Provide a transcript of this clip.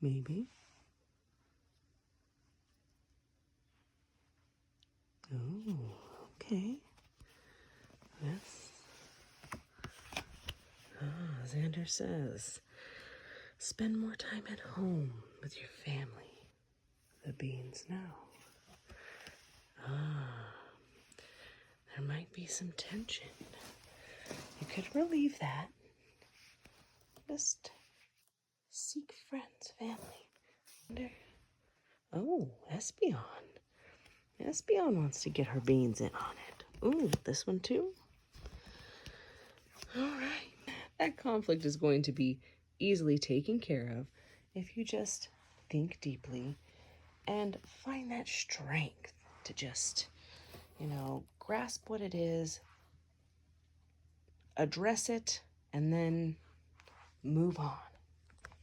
Maybe. Oh, okay. Yes. Xander says, spend more time at home with your family. The beans know. There might be some tension. You could relieve that. Just seek friends, family. Oh, Espeon. Espeon wants to get her beans in on it. Ooh, this one too? All right. That conflict is going to be easily taken care of if you just think deeply and find that strength to just, grasp what it is, address it, and then move on.